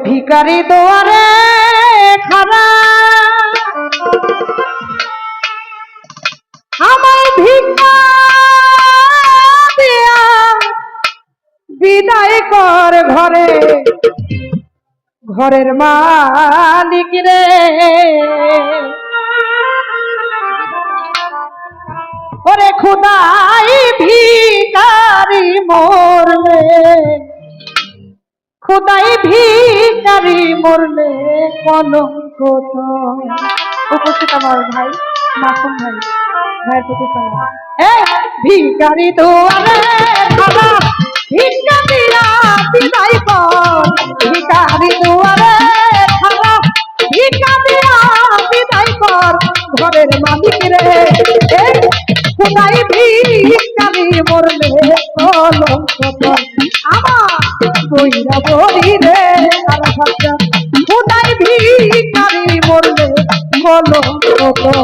ভিখারি দুয়ারে খাড়া আমার ভিক্ষা দিয়া বিদায় কর ঘরে ঘরের মালিক রে ওরে খুদাই ভিখারি মরলে খুদাই ভিখারি মরলে কলঙ্ক তো উপস্থিত আমার ভাই মাসুম ভাই ভাইয়ের প্রতি সালাম ভিখারি দুয়ারে খাড়া ভিক্ষা দিয়া বিদায় কর ভিখারি দুয়ারে খাড়া ভিক্ষা দিয়া বিদায় কর ঘরের মালিক রে খুদাই ভিখারি মরলে কলঙ্ক তো আমার কইরা বলি রে আর ভাষা খুদাই ভিখারি মরলে কলঙ্ক তো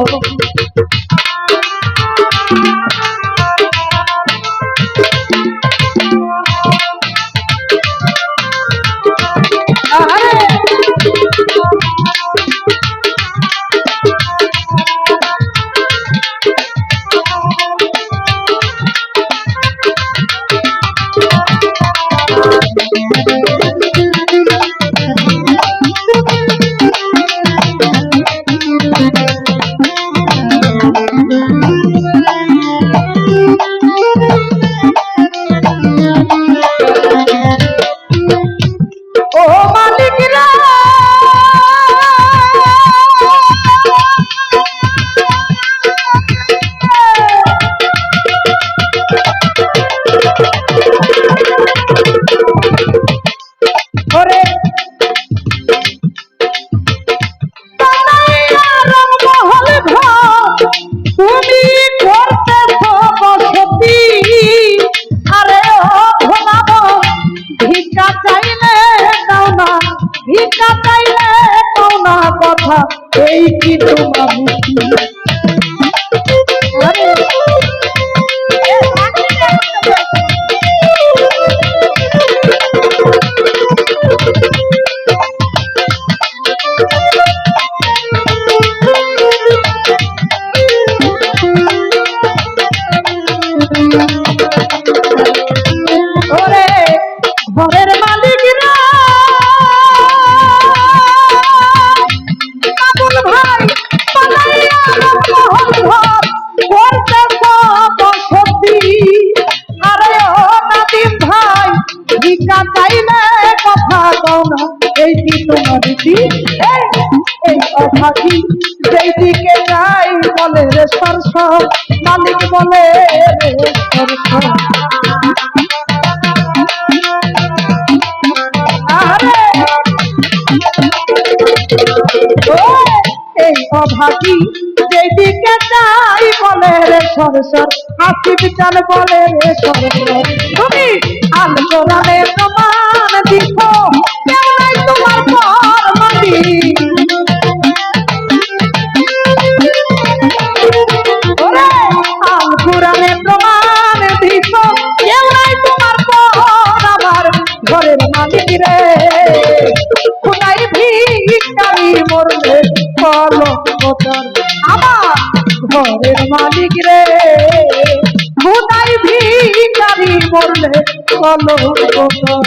ভিক্ষা চাইলে পাওনা কথা এই কি তোমার ওরে ঘরের মালিক ভিক্ষা চাইলে কথা কও না এই কি তোমার রীতি এই অভাগী যেই দিকে যাই বলে রে সরস মালিক বলে রে সরস আরে এই অভাগী যেই দিকে যাই বলে রে সরসর হাসিব চাল বলে রে সরসর তুমি আল কোরআনে প্রমাণ দিছো কেমন তোমার ফরমানি ওরে আল কোরআনে প্রমাণ দিছো কেমন তোমার ফর আমার ঘরের মালিক রে খুদাই ভিখারি মরলে কলঙ্ক তোর আমার ঘরের মালিক রে খুদাই ভিখারি মরলে কলঙ্ক তোর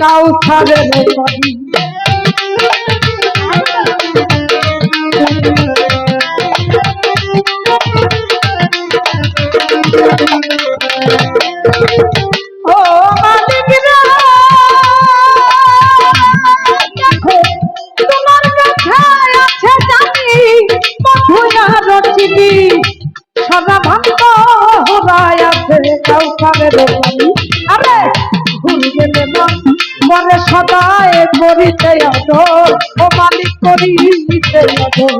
কাউসারের পানি। ও মালিক রে, দেখো তোমার কাছে আছে জানি মধুয়া রচিনি, সারা ভান্ত হরায় আছে কাউসারের পানি। আরে ভুল গেলে না মনে সদায় করিতে আদর, ও মালিক করিতে আদর।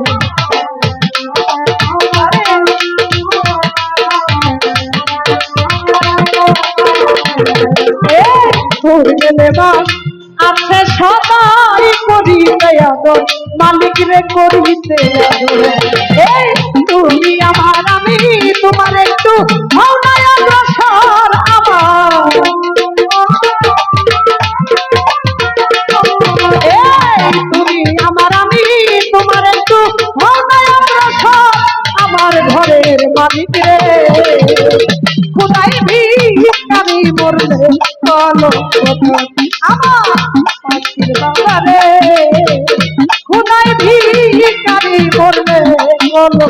ভুল গেলে না আছে সদাই করিতে আদর, মালিক রে করিতে আদর। এই তুমি আমার আমি তোমার একটু ভাবনায় অগ্রসর আমার। এই তুমি আমার আমি তোমার একটু ভাবনায় অগ্রসর আমার ঘরের মালিক রে। কোথায় ভিখারি মরলে বলো আমার পাখির বাবা রে, কোথায় ভিখারি মরলে বলো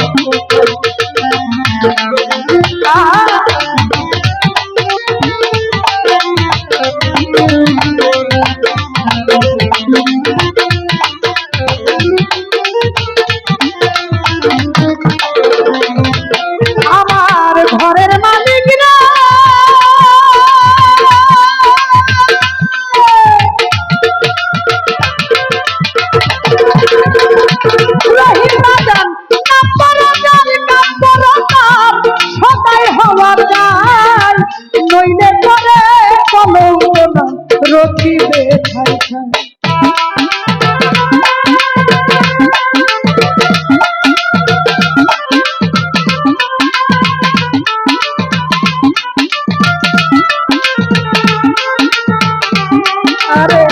আমার ঘরের মালিক রে। সদাই হওয়া যায় নইলে পরে কলঙ্ক না রচিবে ঠাই ঠাই। আরে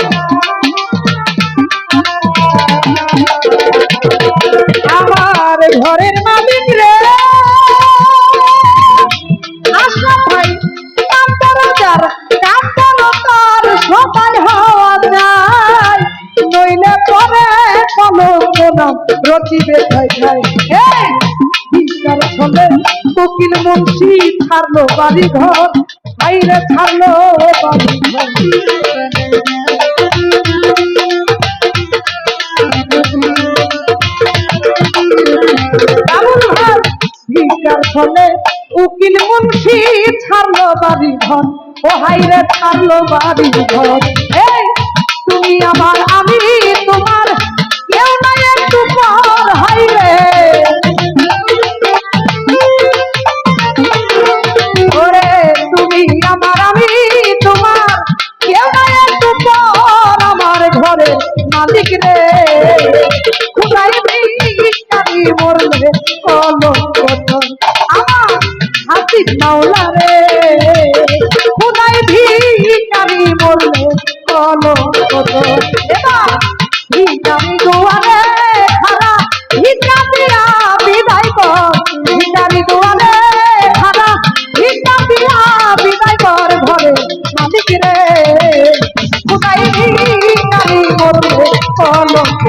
আমার ঘরের মালিক রে, আশা ভাই কান্তরাজার কান্তরতার সদাই হওয়া যায় নইলে পরে কলঙ্ক না রচিবে ঠাই ঠাই। এই বিচার ছলে উকিল মুন্সি ছাড়লো বাড়ি ঘর, আইরে ছাড়লো বাড়ি ঘর। ভিকার ছলে উকিল মুন্সি ছাড়লো বাড়ি ঘর, ও হাইরে ছাড়লো বাড়ি ঘর। এই তুমি আমার আমি তোমার কেউ নাই একটু পর হাইরে। ওরে তুমি আমার আমি তোমার কেউ নাই একটু পর আমার ঘরে মালিক রে। কোথায় ভিখারি মরলে কলঙ্ক আমার হাসিব মাওলা রে, কোথায় ভিখারি মরলে কলঙ্ক। এবার ভিখারি দুয়ারে খারা ভিক্ষা দিয়া বিদায় কর, ভিখারি দুয়ারে খারা ভিক্ষা দিয়া বিদায় কর ঘরে মালিক রে। কোথায় ভিখারি মরলে কলঙ্ক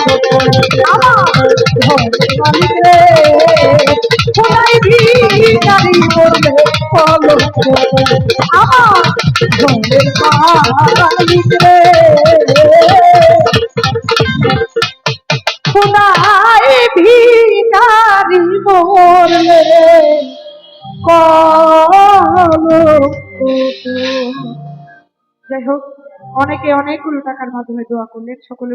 আমার ঘরে মালিক রে। কোথায় ভিখারি মরলে কলঙ্ক আমার ঘরের মালিক রে। কোথায় ভিখারি মরলে কলঙ্ক। যাই হোক, অনেকে অনেকগুলো টাকার মাধ্যমে দোয়া করলেন, সকলে